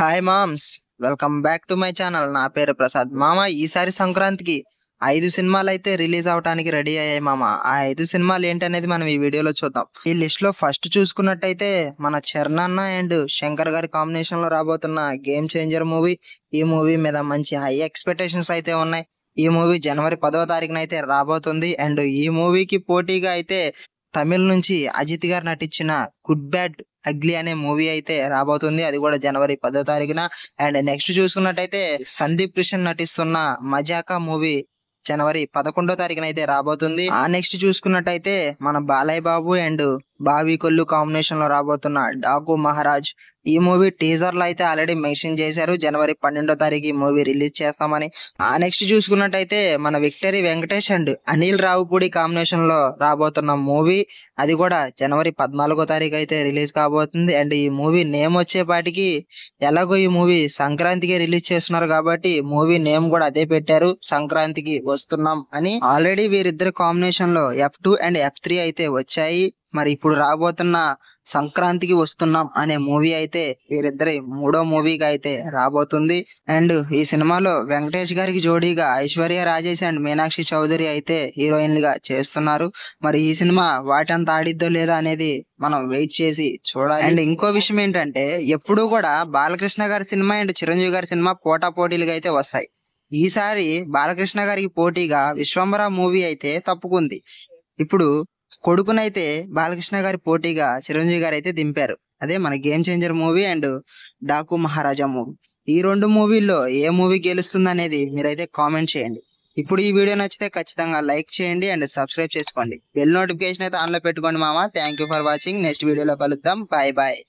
Hi మామ్స్, welcome back to my channel. నా పేరు ప్రసాద్. మామ, ఈసారి సంక్రాంతికి 5 సినిమాలు అయితే రిలీజ్ అవడానికి రెడీ అయ్యాయి మామ. ఆ 5 సినిమాలు ఏంటనేది మనం ఈ వీడియోలో చూద్దాం. ఈ లిస్ట్ లో ఫస్ట్ చూసుకున్నట్టయితే మన చరణ్ అన్న అండ్ శంకర్ గారి కాంబినేషన్ లో రాబోతున్న గేమ్ చేంజర్ మూవీ. ఈ మూవీ మీద మంచి హై ఎక్స్పెక్టేషన్స్ అయితే ఉన్నాయి. ఈ మూవీ జనవరి 10వ తారీఖున అయితే రాబోతుంది. అండ్ ఈ మూవీకి పోటీగా అయితే తమిళ్ నుంచి అజిత్ గారు నటించిన గుడ్ బ్యాడ్ అగ్లీ అనే మూవీ అయితే రాబోతుంది. అది కూడా జనవరి 10వ తారీఖున. అండ్ నెక్స్ట్ చూసుకున్నట్టయితే సందీప్ కిషన్ నటిస్తున్న మజాకా మూవీ జనవరి 11వ తారీఖున అయితే రాబోతుంది. ఆ నెక్స్ట్ చూసుకున్నట్టయితే మన బాలయ్య బాబు అండ్ బావి కొల్లు కాంబినేషన్ లో రాబోతున్న డాకు మహారాజ్. ఈ మూవీ టీజర్ లో అయితే ఆల్రెడీ మెన్షన్ చేశారు, జనవరి 12వ తారీఖు ఈ మూవీ రిలీజ్ చేస్తామని. ఆ నెక్స్ట్ చూసుకున్నట్టయితే మన victory Venkatesh and Anil Ravipudi combination లో రాబోతున్న మూవీ, అది కూడా జనవరి 14వ తారీఖు అయితే రిలీజ్ కాబోతుంది. అండ్ ఈ మూవీ నేమ్ వచ్చేపాటికి, ఎలాగో ఈ మూవీ సంక్రాంతికి రిలీజ్ చేస్తున్నారు కాబట్టి మూవీ నేమ్ కూడా అదే పెట్టారు, సంక్రాంతికి వస్తున్నాం అని. ఆల్రెడీ వీరిద్దరు కాంబినేషన్ లో F2 అండ్ F3 అయితే వచ్చాయి. మరి ఇప్పుడు రాబోతున్న సంక్రాంతికి వస్తున్నాం అనే మూవీ అయితే వీరిద్దరి మూడో మూవీగా అయితే రాబోతుంది. అండ్ ఈ సినిమాలో వెంకటేష్ గారికి జోడీగా ఐశ్వర్య రాజేష్ అండ్ మీనాక్షి చౌదరి అయితే హీరోయిన్లుగా చేస్తున్నారు. మరి ఈ సినిమా వాటంత ఆడిద్దో లేదా అనేది మనం వెయిట్ చేసి చూడాలి. అండ్ ఇంకో విషయం ఏంటంటే, ఎప్పుడూ కూడా బాలకృష్ణ గారి సినిమా అండ్ చిరంజీవి గారి సినిమా పోటాపోటీలుగా అయితే వస్తాయి. ఈసారి బాలకృష్ణ గారికి పోటీగా విశ్వంబర మూవీ అయితే తప్పుకుంది. ఇప్పుడు కొడుకునైతే బాలకృష్ణ గారి పోటీగా చిరంజీవి గారు అయితే దింపారు. అదే మన game changer movie and Daaku Maharaja movie. ఈ రెండు మూవీల్లో ఏ మూవీ గెలుస్తుంది అనేది మీరైతే కామెంట్ చేయండి. ఇప్పుడు ఈ వీడియో నచ్చితే ఖచ్చితంగా లైక్ చేయండి అండ్ సబ్స్క్రైబ్ చేసుకోండి. బెల్ నోటిఫికేషన్ అయితే ఆన్లో పెట్టుకోండి మామ. Thank you for watching. Next వీడియోలో కలుద్దాం. Bye bye.